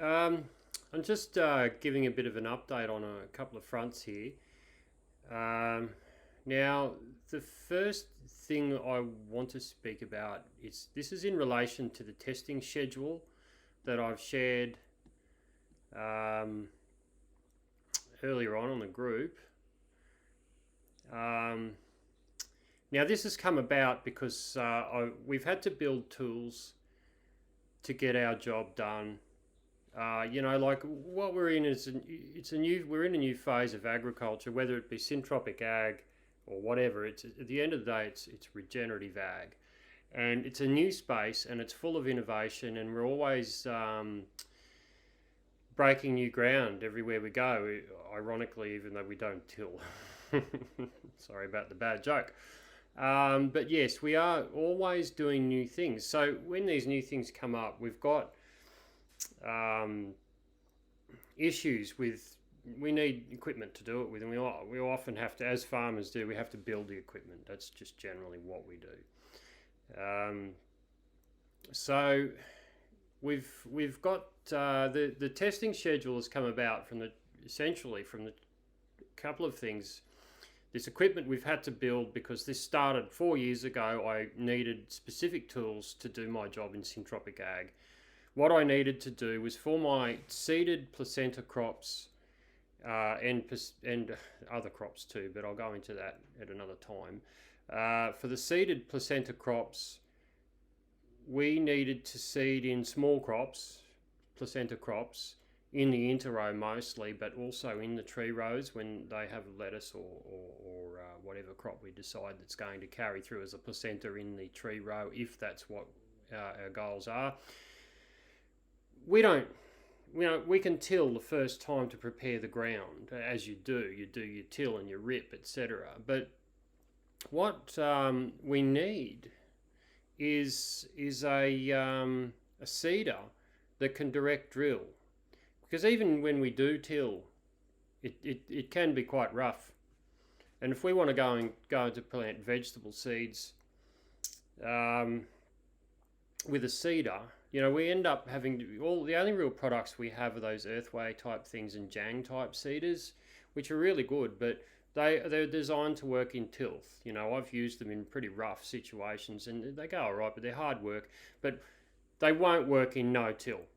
I'm just giving a bit of an update on a couple of fronts here. Now, the first thing I want to speak about is this is in relation to the testing schedule that I've shared earlier on the group. Now, this has come about because we've had to build tools to get our job done. Like what we're in is we're in a new phase of agriculture, whether it be syntropic ag or whatever. It's at the end of the day, it's regenerative ag, and it's a new space and it's full of innovation, and we're always breaking new ground everywhere we go. Ironically, even though we don't till. Sorry about the bad joke. But yes, we are always doing new things. So when these new things come up, we've got issues with, we need equipment to do it with, and we often have to, as farmers do, we have to build the equipment. That's just generally what we do. So we've got the testing schedule has come about essentially from the couple of things. This equipment we've had to build because this started 4 years ago. I needed specific tools to do my job in syntropic ag. What I needed to do was for my seeded placenta crops and other crops too, but I'll go into that at another time. For the seeded placenta crops, we needed to seed in small crops, placenta crops, in the interrow mostly, but also in the tree rows when they have lettuce or whatever crop we decide that's going to carry through as a placenta in the tree row, if that's what our goals are. We can till the first time to prepare the ground, as you do your till and your rip, etc. But what we need is a seeder that can direct drill. Because even when we do till, it can be quite rough. And if we want to go into plant vegetable seeds with a seeder, we end up having the only real products we have are those earthway type things and jang type seeders, which are really good, but they're designed to work in tilth. I've used them in pretty rough situations and they go all right, but they're hard work. But they won't work in no-till.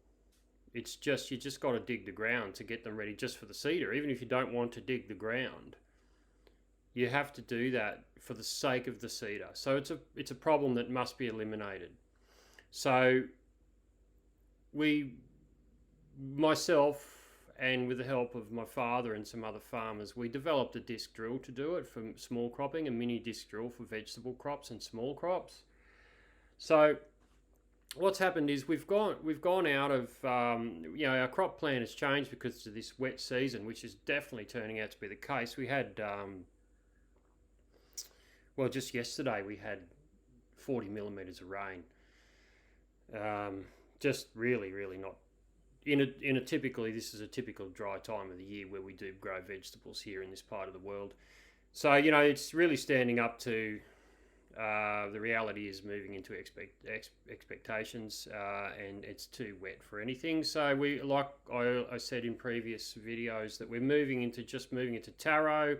It's just, you just got to dig the ground to get them ready just for the seeder. Even if you don't want to dig the ground, you have to do that for the sake of the seeder. So it's a problem that must be eliminated. So myself and with the help of my father and some other farmers, we developed a disc drill to do it for small cropping, a mini disc drill for vegetable crops and small crops. So what's happened is we've gone out of our crop plan has changed because of this wet season, which is definitely turning out to be the case. We had just yesterday we had 40 millimeters of rain. Just really not this is a typical dry time of the year where we do grow vegetables here in this part of the world. So it's really standing up to the reality is moving into expectations, and it's too wet for anything. So we, like I said in previous videos, that we're moving into taro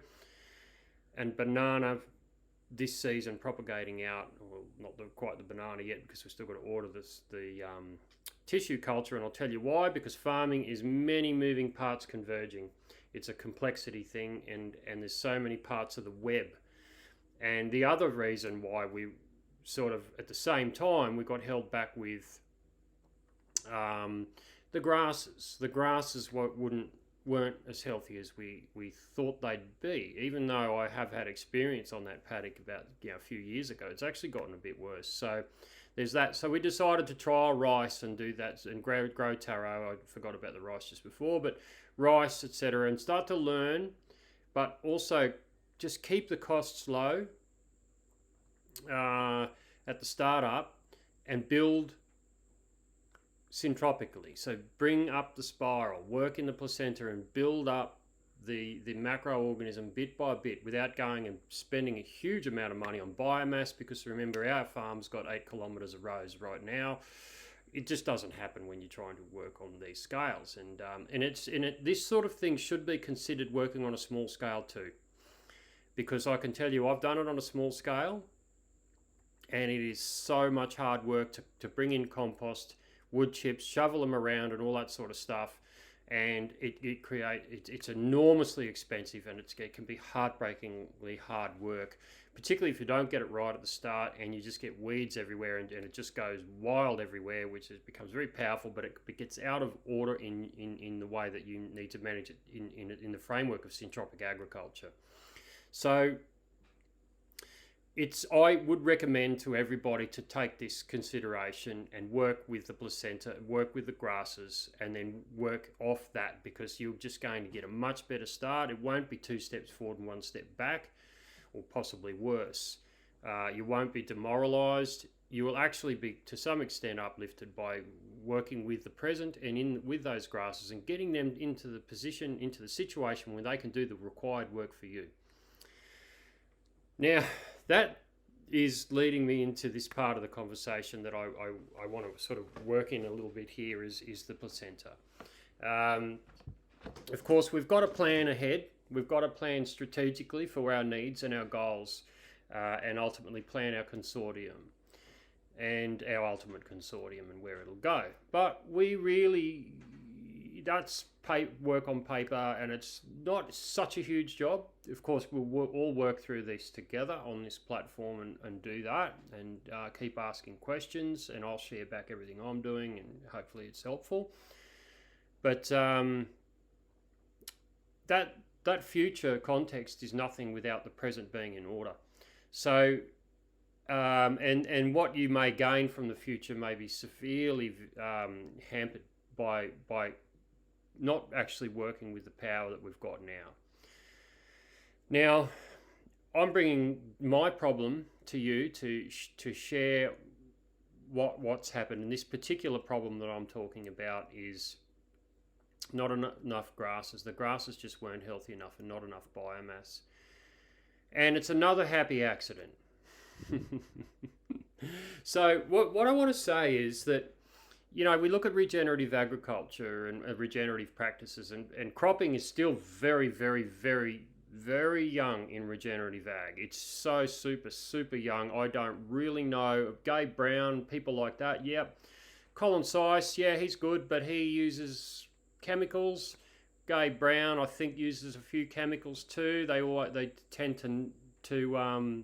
and banana this season, propagating out. Well, not quite the banana yet because we've still got to order the tissue culture, and I'll tell you why. Because farming is many moving parts converging. It's a complexity thing, and there's so many parts of the web. And the other reason why we sort of, at the same time, we got held back with the grasses. The grasses weren't as healthy as we thought they'd be. Even though I have had experience on that paddock about a few years ago, it's actually gotten a bit worse. So there's that. So we decided to trial rice and do that and grow taro. I forgot about the rice just before, but rice, etc., and start to learn, but also just keep the costs low at the startup and build syntropically. So bring up the spiral, work in the placenta and build up the macroorganism bit by bit without going and spending a huge amount of money on biomass, because remember, our farm's got 8 kilometres of rows right now. it just doesn't happen when you're trying to work on these scales, and this sort of thing should be considered working on a small scale too, because I can tell you I've done it on a small scale, and it is so much hard work to bring in compost, wood chips, shovel them around, and all that sort of stuff, and it's enormously expensive, and it can be heartbreakingly hard work, particularly if you don't get it right at the start and you just get weeds everywhere, and it just goes wild everywhere, which becomes very powerful, but it gets out of order in the way that you need to manage it in the framework of syntropic agriculture. So I would recommend to everybody to take this consideration and work with the placenta, work with the grasses, and then work off that, because you're just going to get a much better start. It won't be 2 steps forward and 1 step back, or possibly worse. You won't be demoralized. You will actually be, to some extent, uplifted by working with the present and with those grasses, and getting them into the situation where they can do the required work for you. Now, that is leading me into this part of the conversation that I want to sort of work in a little bit here, is the placenta. Of course, we've got to plan ahead. We've got to plan strategically for our needs and our goals, and ultimately plan our consortium and our ultimate consortium and where it'll go. But that's work on paper, and it's not such a huge job. Of course, we'll all work through this together on this platform and do that, and keep asking questions, and I'll share back everything I'm doing, and hopefully it's helpful. But that future context is nothing without the present being in order. So and what you may gain from the future may be severely hampered by not actually working with the power that we've got now. Now, I'm bringing my problem to you to share what's happened. And this particular problem that I'm talking about is not enough grasses. The grasses just weren't healthy enough, and not enough biomass. And it's another happy accident. So what I want to say is that, you know, we look at regenerative agriculture and regenerative practices, and cropping is still very, very, very, very young in regenerative ag. It's so super young. I don't really know. Gabe Brown, people like that, yep. Colin Seiss, yeah, he's good, but he uses chemicals. Gabe Brown, I think, uses a few chemicals too. They tend to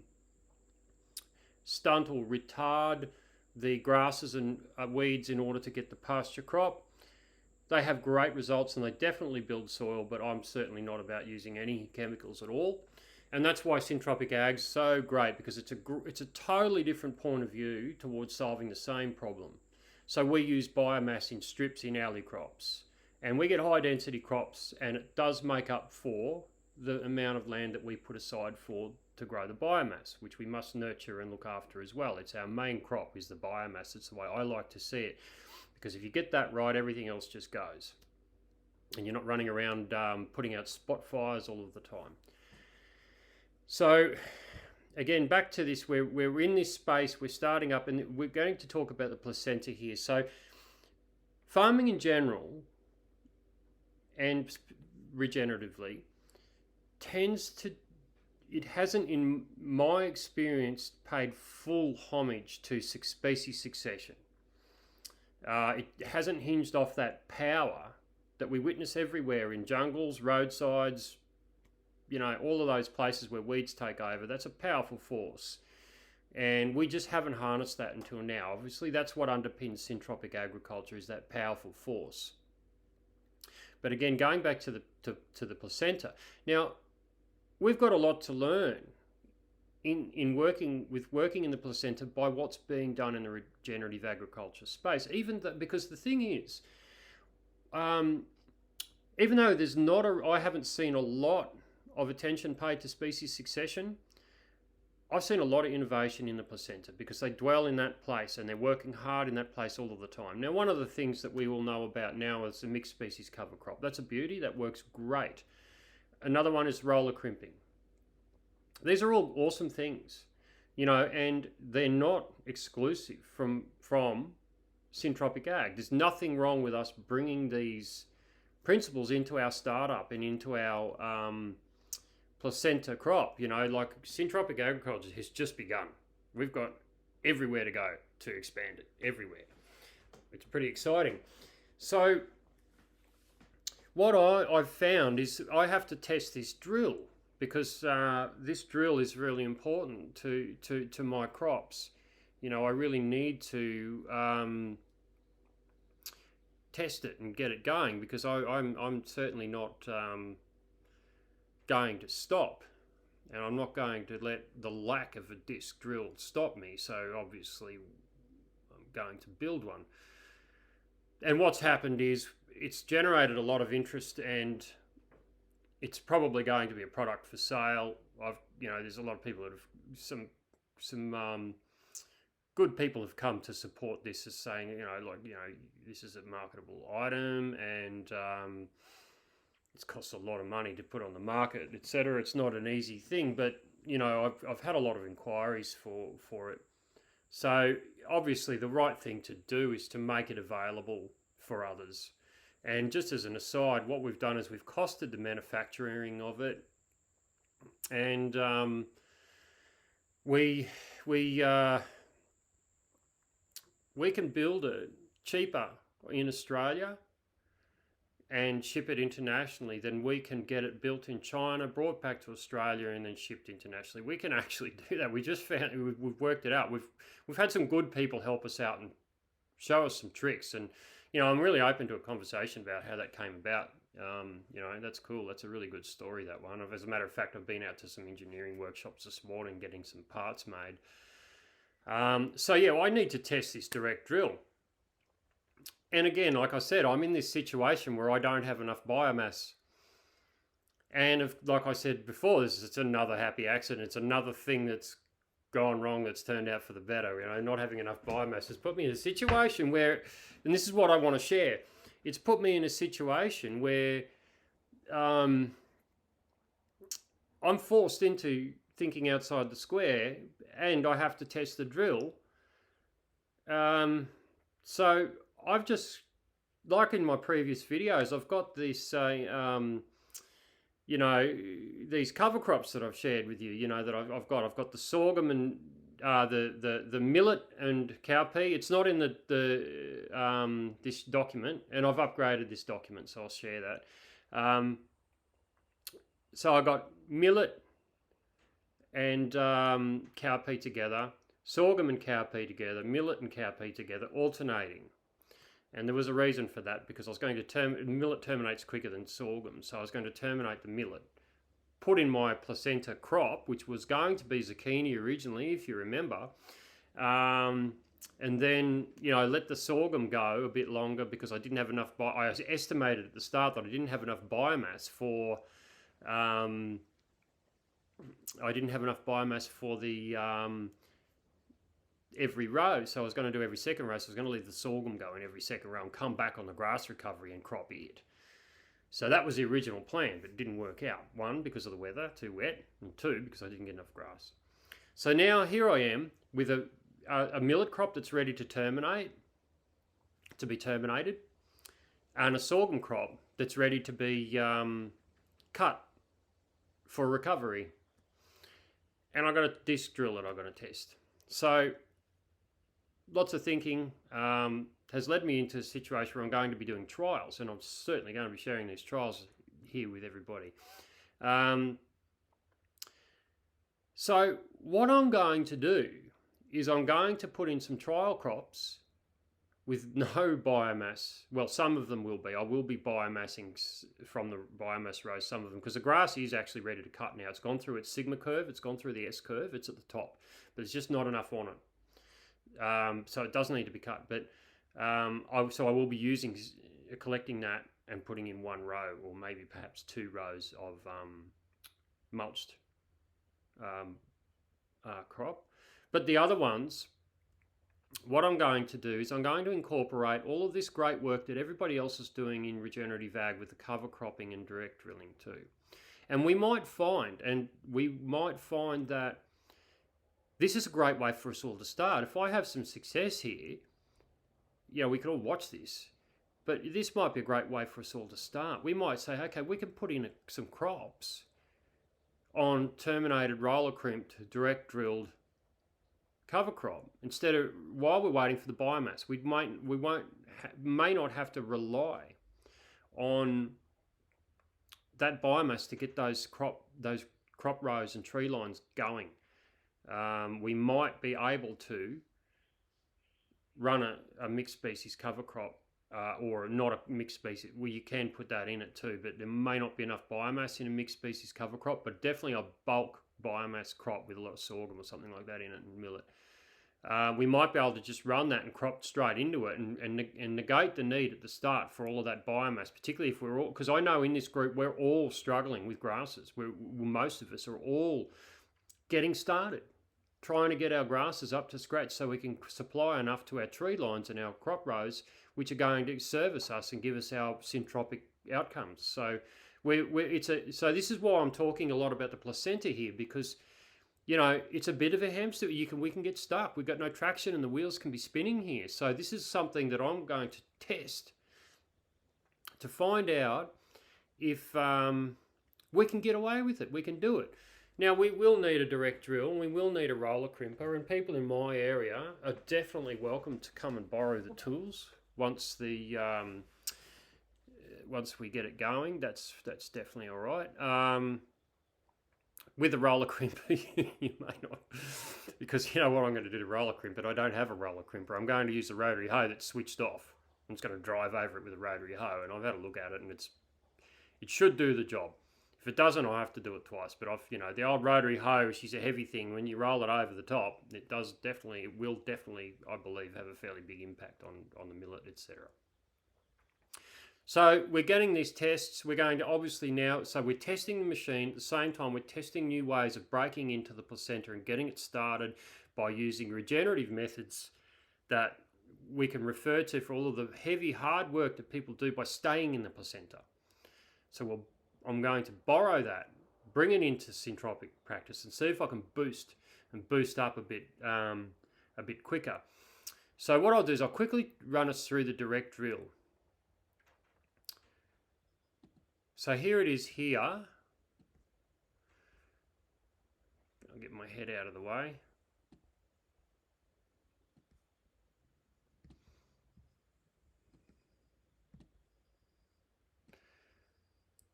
stunt or retard the grasses and weeds in order to get the pasture crop. They have great results, and they definitely build soil, but I'm certainly not about using any chemicals at all. And that's why syntropic ag's so great, because it's a totally different point of view towards solving the same problem. So we use biomass in strips in alley crops, and we get high density crops, and it does make up for the amount of land that we put aside to grow the biomass, which we must nurture and look after as well. It's our main crop, is the biomass. It's the way I like to see it, because if you get that right, everything else just goes, and you're not running around putting out spot fires all of the time. So again, back to this, we're in this space, we're starting up, and we're going to talk about the placenta here. So farming in general, and regeneratively, it hasn't, in my experience, paid full homage to species succession. It hasn't hinged off that power that we witness everywhere in jungles, roadsides, you know, all of those places where weeds take over. That's a powerful force. And we just haven't harnessed that until now. Obviously, that's what underpins syntropic agriculture, is that powerful force. But again, going back to the placenta. Now, we've got a lot to learn in working in the placenta by what's being done in the regenerative agriculture space. Because the thing is, even though I haven't seen a lot of attention paid to species succession, I've seen a lot of innovation in the placenta, because they dwell in that place and they're working hard in that place all of the time. Now, one of the things that we all know about now is the mixed species cover crop. That's a beauty. That works great. Another one is roller crimping. These are all awesome things, you know, and they're not exclusive from Syntropic Ag. There's nothing wrong with us bringing these principles into our startup and into our placenta crop. Like syntropic agriculture has just begun. We've got everywhere to go to expand it, everywhere. It's pretty exciting. So what I've found is I have to test this drill, because this drill is really important to my crops. I really need to test it and get it going, because I'm certainly not going to stop, and I'm not going to let the lack of a disc drill stop me. So obviously I'm going to build one. And what's happened is it's generated a lot of interest, and it's probably going to be a product for sale. There's a lot of people that have some good people have come to support this as saying, this is a marketable item, and it's cost a lot of money to put on the market, etc. It's not an easy thing, but I've had a lot of inquiries for it. So obviously the right thing to do is to make it available for others. And just as an aside, what we've done is we've costed the manufacturing of it, and we can build it cheaper in Australia and ship it internationally than we can get it built in China, brought back to Australia, and then shipped internationally. We can actually do that. We just found, we've worked it out. We've had some good people help us out and show us some tricks, and I'm really open to a conversation about how that came about. That's cool. That's a really good story, that one. As a matter of fact, I've been out to some engineering workshops this morning getting some parts made. I need to test this direct drill. And again, like I said, I'm in this situation where I don't have enough biomass. And like I said before, it's another happy accident. It's another thing that's gone wrong that's turned out for the better. Not having enough biomass has put me in a situation where, and this is what I want to share, it's put me in a situation where I'm forced into thinking outside the square, and I have to test the drill. So I've just, like in my previous videos, I've got this, these cover crops that I've shared with you, that I've got the sorghum and the millet and cowpea. It's not in the this document, and I've upgraded this document, so I'll share that. So I got millet and cowpea together, sorghum and cowpea together, millet and cowpea together, alternating. And there was a reason for that, because I was going to millet terminates quicker than sorghum, so I was going to terminate the millet, put in my placenta crop, which was going to be zucchini originally, if you remember, and then let the sorghum go a bit longer, because I didn't have enough. I estimated at the start that I didn't have enough biomass for. I didn't have enough biomass for the every row, so I was going to do every second row, so I was going to leave the sorghum go in every second row and come back on the grass recovery and crop it. So that was the original plan, but it didn't work out. 1, because of the weather, too wet, and 2, because I didn't get enough grass. So now here I am with a millet crop that's ready to be terminated, and a sorghum crop that's ready to be cut for recovery. And I've got a disc drill that I've got to test. So lots of thinking has led me into a situation where I'm going to be doing trials, and I'm certainly going to be sharing these trials here with everybody. So what I'm going to do is I'm going to put in some trial crops with no biomass. Well, some of them will be. I will be biomassing from the biomass rows, some of them, because the grass is actually ready to cut now. It's gone through its sigma curve, it's gone through the S curve, it's at the top, but there's just not enough on it. So it does need to be cut, but I will be collecting that and putting in one row, or maybe perhaps 2 rows of mulched crop. But the other ones, what I'm going to do is I'm going to incorporate all of this great work that everybody else is doing in regenerative ag with the cover cropping and direct drilling too. And we might find that this is a great way for us all to start. If I have some success here, we could all watch this, but this might be a great way for us all to start. We might say, okay, we can put in some crops on terminated roller crimped, direct drilled cover crop instead of, while we're waiting for the biomass. We may not have to rely on that biomass to get those crop rows and tree lines going. We might be able to run a mixed species cover crop, or not a mixed species. Well, you can put that in it too, but there may not be enough biomass in a mixed species cover crop, but definitely a bulk biomass crop with a lot of sorghum or something like that in it, and millet. We might be able to just run that and crop straight into it, and negate the need at the start for all of that biomass, particularly if we're all, because I know in this group we're all struggling with grasses. Most of us are all getting started, trying to get our grasses up to scratch so we can supply enough to our tree lines and our crop rows, which are going to service us and give us our syntropic outcomes. So so this is why I'm talking a lot about the placenta here, because it's a bit of a hamster. We can get stuck. We've got no traction and the wheels can be spinning here. So this is something that I'm going to test to find out if we can get away with it. We can do it. Now, we will need a direct drill and we will need a roller crimper, and people in my area are definitely welcome to come and borrow the tools once we get it going. That's definitely all right. With a roller crimper, you may not, because you know what I'm going to do to roller crimper. I don't have a roller crimper. I'm going to use the rotary hoe that's switched off. I'm just going to drive over it with a rotary hoe, and I've had a look at it, and it should do the job. If it doesn't, I'll have to do it twice. But the old rotary hoe, she's a heavy thing. When you roll it over the top, it will definitely, I believe, have a fairly big impact on the millet, etc. So we're getting these tests. We're going to obviously now, so we're testing the machine. At the same time, we're testing new ways of breaking into the placenta and getting it started by using regenerative methods that we can refer to for all of the heavy, hard work that people do by staying in the placenta. So I'm going to borrow that, bring it into syntropic practice, and see if I can boost up a bit quicker. So what I'll do is I'll quickly run us through the direct drill. So here it is here. I'll get my head out of the way.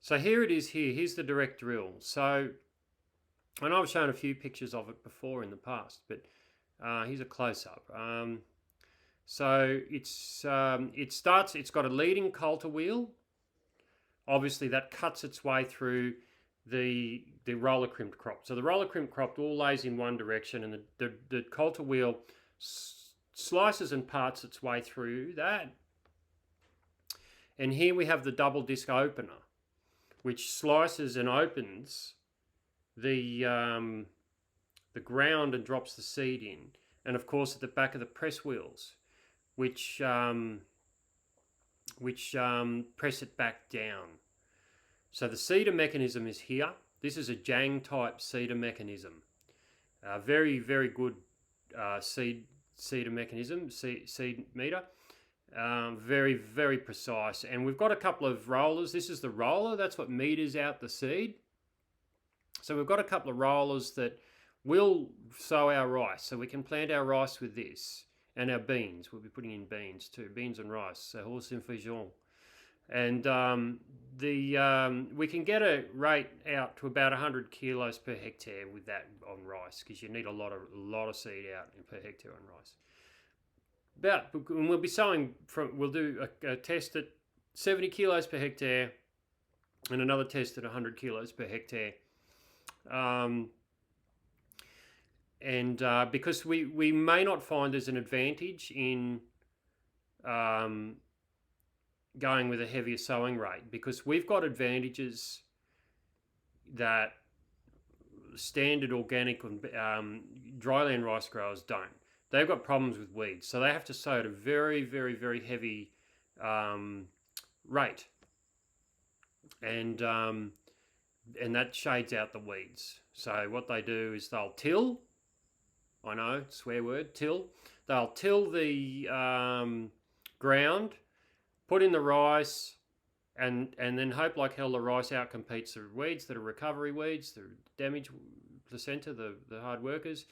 So here it is here. Here's the direct drill. So, and I've shown a few pictures of it before in the past, but here's a close-up. So it's got a leading coulter wheel. Obviously, that cuts its way through the roller crimped crop. So the roller crimped crop all lays in one direction, and the coulter wheel slices and parts its way through that. And here we have the double disc opener, which slices and opens the ground and drops the seed in. And of course, at the back of the press wheels, which press it back down. So the seeder mechanism is here. This is a Jang type seeder mechanism. Very, very good seeder mechanism, seed meter. Very, very precise. And we've got a couple of rollers. This is the roller. That's what meters out the seed. So we've got a couple of rollers that will sow our rice. So we can plant our rice with this. And our beans, we'll be putting in beans too, beans and rice, so horse infusion. And we can get a rate out to about 100 kilos per hectare with that on rice, because you need a lot of seed out per hectare on rice. And we'll be sowing we'll do a test at 70 kilos per hectare and another test at 100 kilos per hectare. And because we may not find there's an advantage in going with a heavier sowing rate, because we've got advantages that standard organic dryland rice growers don't. They've got problems with weeds, so they have to sow at a very, very, very heavy rate, and that shades out the weeds. So what they do is they'll till. I know, swear word, till. They'll till the ground, put in the rice, and then hope like hell the rice outcompetes the weeds that are recovery weeds, the damaged placenta, the hard workers.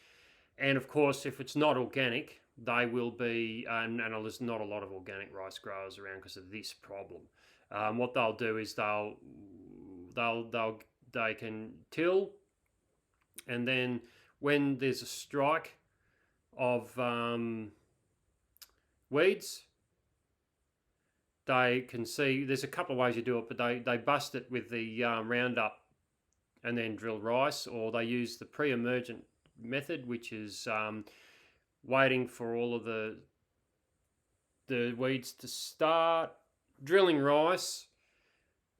And of course, if it's not organic, they will be, and there's not a lot of organic rice growers around because of this problem. What they'll do is they can till, and then when there's a strike of weeds, they can see, there's a couple of ways you do it, but they bust it with the Roundup and then drill rice, or they use the pre-emergent method, which is waiting for all of the weeds to start, drilling rice,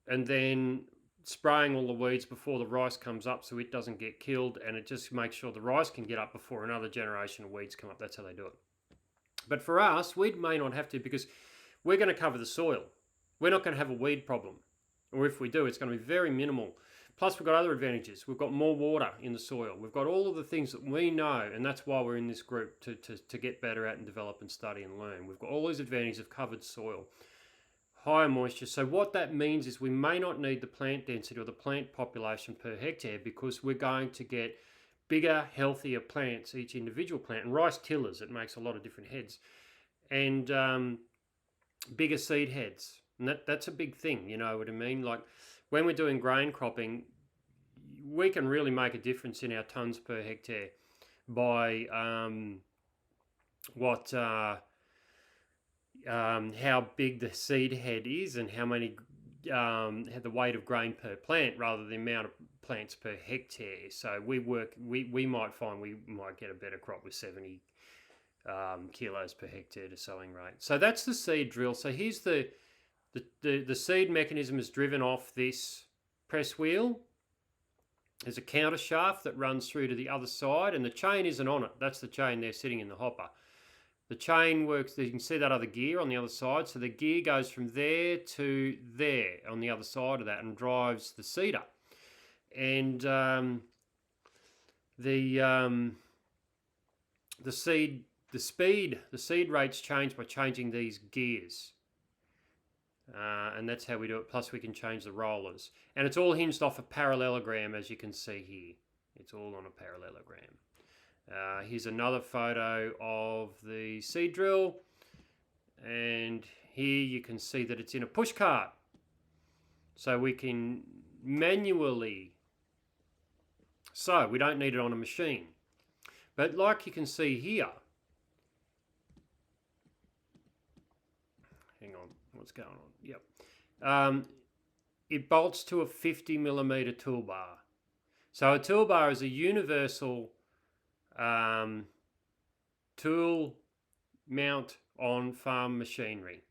and then spraying all the weeds before the rice comes up so it doesn't get killed, and it just makes sure the rice can get up before another generation of weeds come up. That's how they do it. But for us, we may not have to, because we're going to cover the soil. We're not going to have a weed problem, or if we do, it's going to be very minimal. Plus, we've got other advantages. We've got more water in the soil. We've got all of the things that we know, and that's why we're in this group, to get better at and develop and study and learn. We've got all these advantages of covered soil, higher moisture. So what that means is we may not need the plant density or the plant population per hectare, because we're going to get bigger, healthier plants, each individual plant. And rice tillers, it makes a lot of different heads. And bigger seed heads. And that's a big thing, you know what I mean? Like, when we're doing grain cropping, we can really make a difference in our tonnes per hectare by how big the seed head is and how many the weight of grain per plant, rather than the amount of plants per hectare. So we might find we might get a better crop with 70 kilos per hectare to sowing rate. So that's the seed drill. So here's the seed mechanism is driven off this press wheel. There's a counter shaft that runs through to the other side, and the chain isn't on it. That's the chain there sitting in the hopper. The chain works, you can see that other gear on the other side. So the gear goes from there to there on the other side of that and drives the seeder. And the seed rates change by changing these gears. And that's how we do it. Plus we can change the rollers. And it's all hinged off a parallelogram, as you can see here. It's all on a parallelogram. Here's another photo of the seed drill. And here you can see that it's in a push cart. So we can manually sow. We don't need it on a machine. But like you can see here, hang on, what's going on? Yep. It bolts to a 50mm toolbar. So a toolbar is a universal tool mount on farm machinery.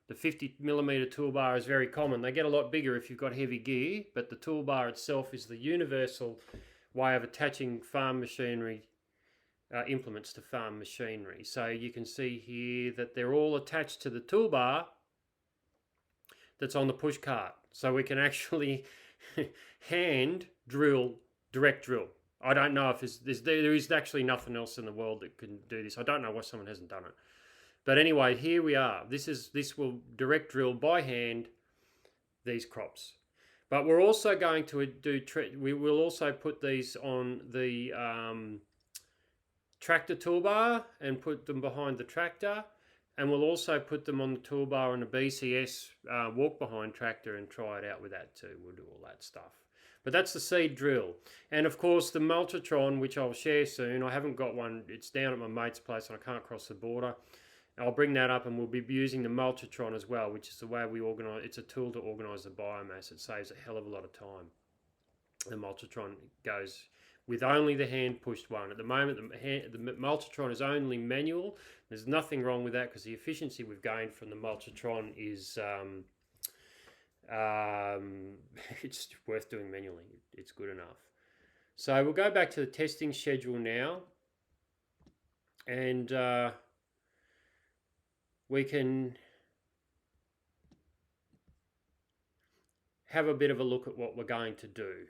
The 50mm toolbar is very common. They get a lot bigger if you've got heavy gear, but the toolbar itself is the universal way of attaching farm machinery implements to farm machinery. So you can see here that they're all attached to the toolbar that's on the push cart. So we can actually hand drill, direct drill. I don't know if there is actually nothing else in the world that can do this. I don't know why someone hasn't done it. But anyway, here we are. This will direct drill by hand these crops. But we're also going to we will also put these on the tractor toolbar and put them behind the tractor. And we'll also put them on the toolbar on the BCS walk-behind tractor and try it out with that too. We'll do all that stuff. But that's the seed drill. And of course the Multitron, which I'll share soon. I haven't got one. It's down at my mate's place and I can't cross the border. I'll bring that up, and we'll be using the Multitron as well, which is the way we organise. It's a tool to organise the biomass. It saves a hell of a lot of time. The Multitron goes with only the hand-pushed one. At the moment, the Multitron is only manual. There's nothing wrong with that because the efficiency we've gained from the Multitron is it's worth doing manually. It's good enough. So we'll go back to the testing schedule now, and we can have a bit of a look at what we're going to do.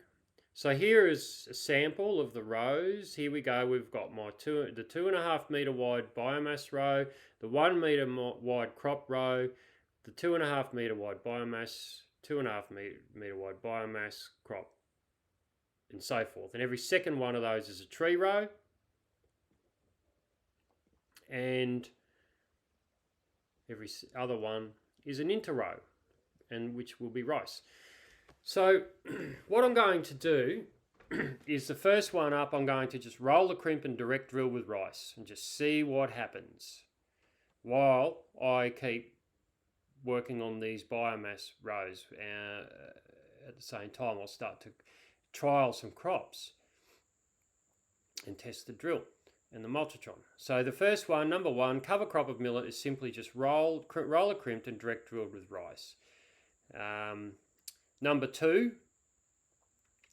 So here is a sample of the rows. Here we go. We've got my the 2.5 metre wide biomass row, the 1 metre wide crop row, the 2.5 metre wide biomass, 2.5 metre wide biomass crop, and so forth. And every second one of those is a tree row, and every other one is an interrow, and which will be rice. So what I'm going to do is the first one up, I'm going to just roll the crimp and direct drill with rice and just see what happens while I keep working on these biomass rows. At the same time, I'll start to trial some crops and test the drill and the multitron. So the first one, number one, cover crop of millet is simply just roll a crimped and direct drilled with rice. Number two,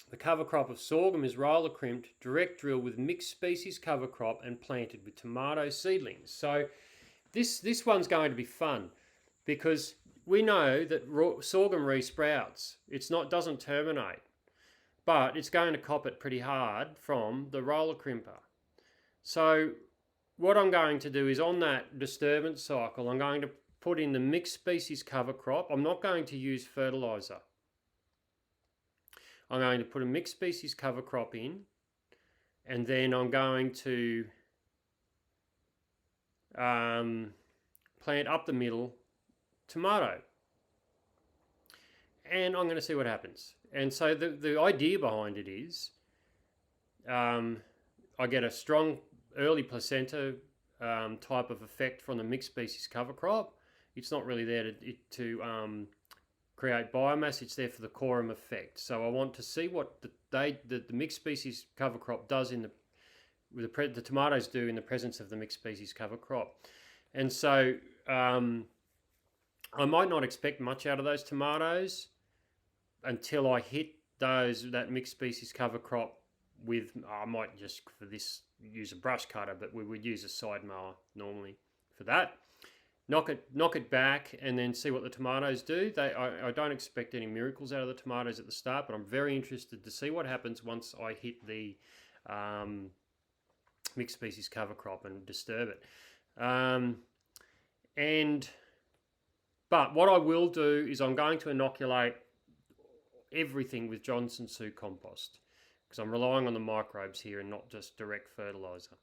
the cover crop of sorghum is roller crimped, direct drill with mixed species cover crop and planted with tomato seedlings. So this one's going to be fun because we know that sorghum re-sprouts. Doesn't terminate, but it's going to cop it pretty hard from the roller crimper. So what I'm going to do is on that disturbance cycle, I'm going to put in the mixed species cover crop. I'm not going to use fertilizer. I'm going to put a mixed species cover crop in, and then I'm going to plant up the middle tomato. And I'm going to see what happens. And so the idea behind it is I get a strong early placenta type of effect from the mixed species cover crop. It's not really there to create biomass, it's there for the quorum effect. So I want to see what the mixed species cover crop does the tomatoes do in the presence of the mixed species cover crop. And so I might not expect much out of those tomatoes until I hit that mixed species cover crop with, I might just for this use a brush cutter, but we would use a side mower normally for that. Knock it back and then see what the tomatoes do. I don't expect any miracles out of the tomatoes at the start, but I'm very interested to see what happens once I hit the mixed species cover crop and disturb it. But what I will do is I'm going to inoculate everything with Johnson Sioux compost because I'm relying on the microbes here and not just direct fertilizer.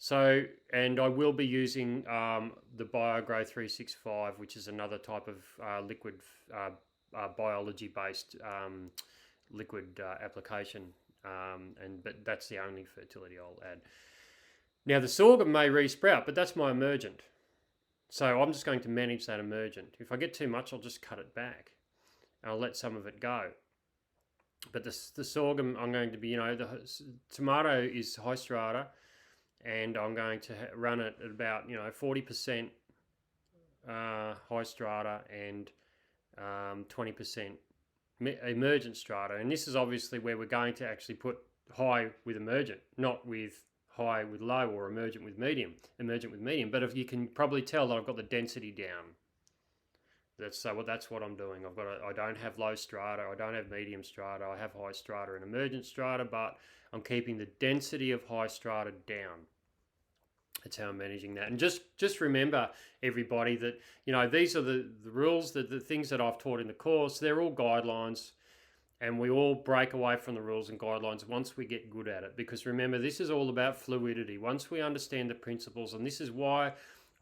So, and I will be using the BioGrow 365, which is another type of liquid biology-based liquid application, but that's the only fertility I'll add. Now the sorghum may re-sprout, but that's my emergent. So I'm just going to manage that emergent. If I get too much, I'll just cut it back. I'll let some of it go. But the sorghum, I'm going to be, the tomato is high strata, and I'm going to run it at about 40% high strata and 20% emergent strata. And this is obviously where we're going to actually put high with emergent, not with high with low or emergent with medium. But if you can probably tell that I've got the density down. That's what I'm doing. I don't have low strata, I don't have medium strata, I have high strata and emergent strata, but I'm keeping the density of high strata down. That's how I'm managing that. And just remember, everybody, that these are the rules, the things that I've taught in the course. They're all guidelines, and we all break away from the rules and guidelines once we get good at it. Because remember, this is all about fluidity. Once we understand the principles, and this is why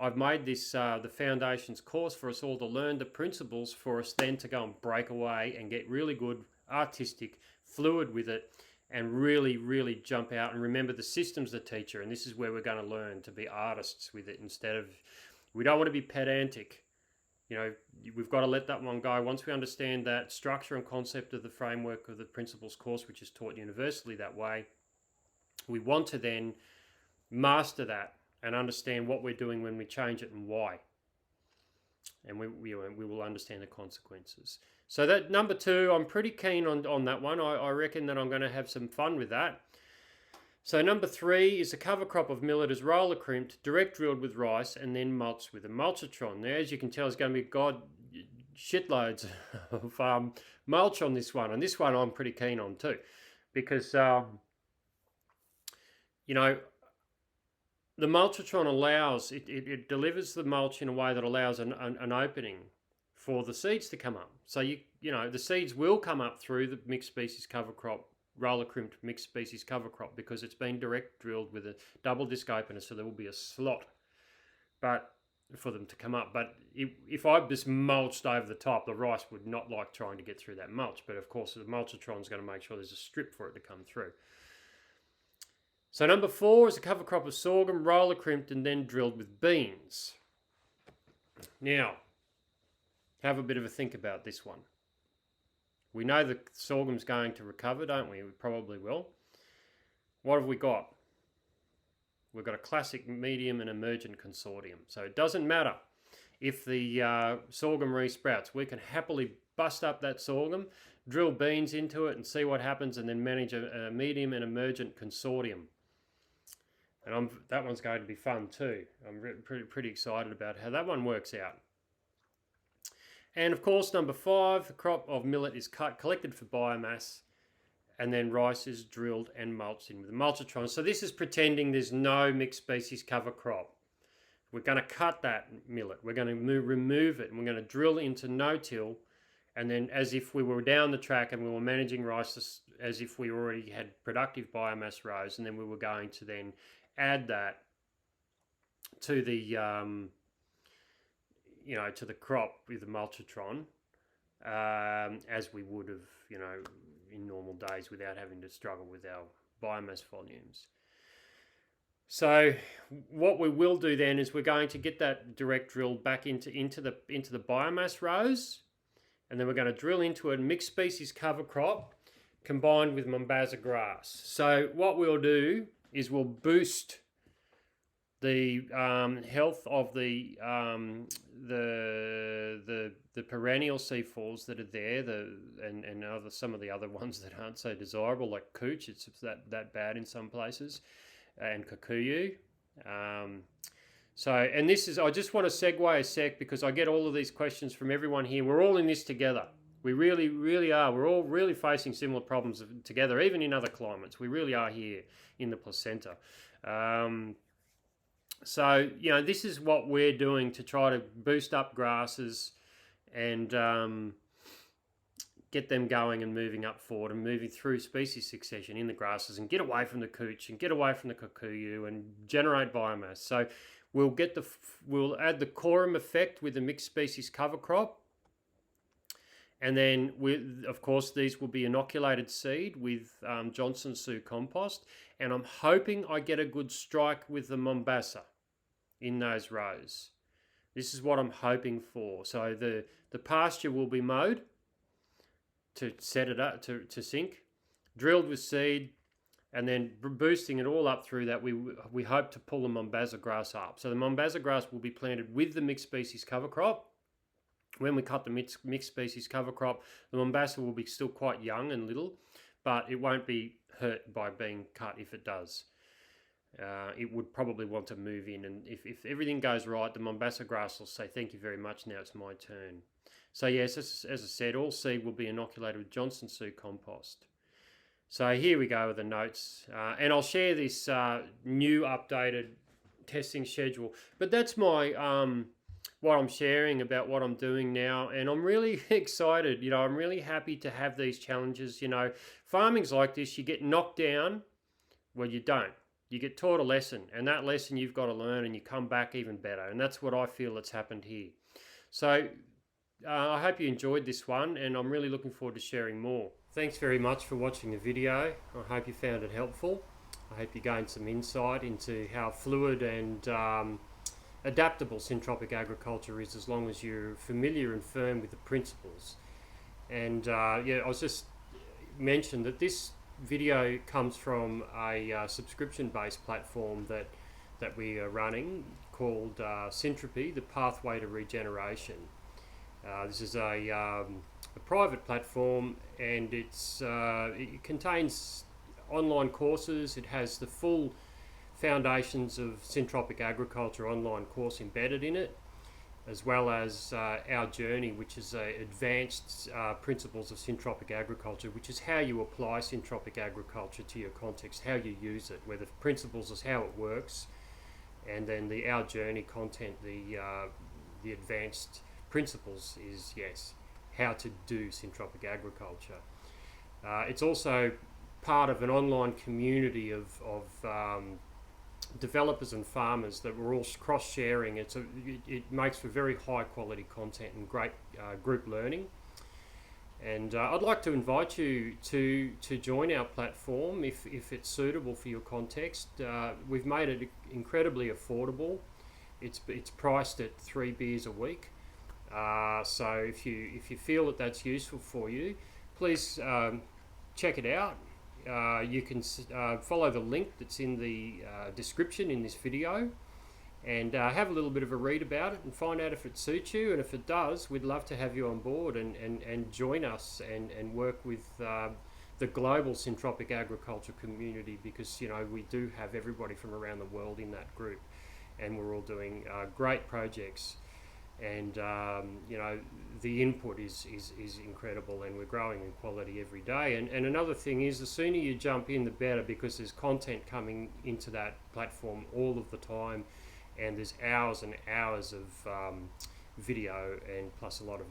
I've made this the Foundations course for us all to learn the principles, for us then to go and break away and get really good, artistic, fluid with it, and really, really jump out and remember the system's the teacher. And this is where we're going to learn to be artists with it instead of, we don't want to be pedantic. We've got to let that one go. Once we understand that structure and concept of the framework of the principles course, which is taught universally that way, we want to then master that and understand what we're doing when we change it and why. And we will understand the consequences. So that number 2, I'm pretty keen on that one. I reckon that I'm going to have some fun with that. So number 3 is a cover crop of millet is roller crimped, direct drilled with rice, and then mulched with a mulchitron. Now, as you can tell, it's going to be shitloads of mulch on this one, and this one I'm pretty keen on too, because you know, the mulchitron allows it delivers the mulch in a way that allows an opening for the seeds to come up. So you know the seeds will come up through the mixed species cover crop, roller crimped mixed species cover crop, because it's been direct drilled with a double disc opener, so there will be a slot but for them to come up. But if I just mulched over the top, the rice would not like trying to get through that mulch. But of course, the mulchitron is going to make sure there's a strip for it to come through. So number 4 is a cover crop of sorghum, roller crimped and then drilled with beans. Now, have a bit of a think about this one. We know the sorghum's going to recover, don't we? We probably will. What have we got? We've got a classic, medium and emergent consortium. So it doesn't matter if the sorghum resprouts. We can happily bust up that sorghum, drill beans into it and see what happens, and then manage a medium and emergent consortium. And that one's going to be fun too. I'm pretty excited about how that one works out. And of course, number 5, the crop of millet is collected for biomass, and then rice is drilled and mulched in with a mulchitron. So this is pretending there's no mixed species cover crop. We're going to cut that millet. We're going to remove it, and we're going to drill into no-till, and then as if we were down the track and we were managing rice as if we already had productive biomass rows, and then we were going to then add that to the to the crop with the mulchitron, as we would have, in normal days, without having to struggle with our biomass volumes. So what we will do then is we're going to get that direct drill back into the biomass rows, and then we're going to drill into a mixed species cover crop combined with Mombasa grass. So what we'll do is we'll boost the health of the perennial seafalls that are there, and some of the other ones that aren't so desirable, like cooch. It's that bad in some places, and kikuyu. And this is, I just want to segue a sec, because I get all of these questions from everyone here. We're all in this together. We really, really are. We're all really facing similar problems together, even in other climates. We really are here in the placenta. So, this is what we're doing to try to boost up grasses and get them going and moving up forward and moving through species succession in the grasses, and get away from the cooch and get away from the kikuyu and generate biomass. So we'll add the quorum effect with the mixed species cover crop. And then, of course, these will be inoculated seed with Johnson Sioux compost. And I'm hoping I get a good strike with the Mombasa in those rows. This is what I'm hoping for. So the pasture will be mowed to set it up, to sink, drilled with seed, and then boosting it all up through that, we hope to pull the Mombasa grass up. So the Mombasa grass will be planted with the mixed species cover crop. When we cut the mixed species cover crop, the Mombasa will be still quite young and little, but it won't be hurt by being cut if it does. It would probably want to move in, and if everything goes right, the Mombasa grass will say, "Thank you very much, now it's my turn." So yes, as I said, all seed will be inoculated with Johnson Sioux compost. So here we go with the notes, and I'll share this new updated testing schedule. But that's my what I'm sharing about what I'm doing now, and I'm really excited. I'm really happy to have these challenges. Farming's like this: you get knocked down, well, you don't. You get taught a lesson, and that lesson you've got to learn, and you come back even better. And that's what I feel that's happened here. So I hope you enjoyed this one, and I'm really looking forward to sharing more. Thanks very much for watching the video. I hope you found it helpful. I hope you gained some insight into how fluid and adaptable syntropic agriculture is, as long as you're familiar and firm with the principles. And I was just mentioned that this video comes from a subscription-based platform that we are running called Syntropy, the Pathway to Regeneration. This is a private platform, and it contains online courses. It has the full Foundations of Syntropic Agriculture online course embedded in it. as well as our journey, which is advanced principles of syntropic agriculture, which is how you apply syntropic agriculture to your context, how you use it, where the principles is how it works, and then the our journey content, the advanced principles is, yes, how to do syntropic agriculture. It's also part of an online community of developers and farmers that we're all cross-sharing. It makes for very high quality content and great group learning. And I'd like to invite you to join our platform if it's suitable for your context. We've made it incredibly affordable. It's priced at 3 beers a week. So if you feel that that's useful for you, please check it out. You can follow the link that's in the description in this video, and have a little bit of a read about it and find out if it suits you. And if it does, we'd love to have you on board and join us and work with the global syntropic agriculture community, because we do have everybody from around the world in that group, and we're all doing great projects. And the input is incredible, and we're growing in quality every day. And another thing is, the sooner you jump in, the better, because there's content coming into that platform all of the time, and there's hours and hours of video, and plus a lot of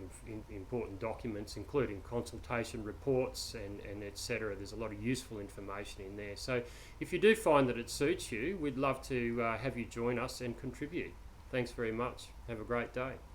important documents, including consultation reports and etc. There's a lot of useful information in there. So if you do find that it suits you, we'd love to have you join us and contribute. Thanks very much. Have a great day.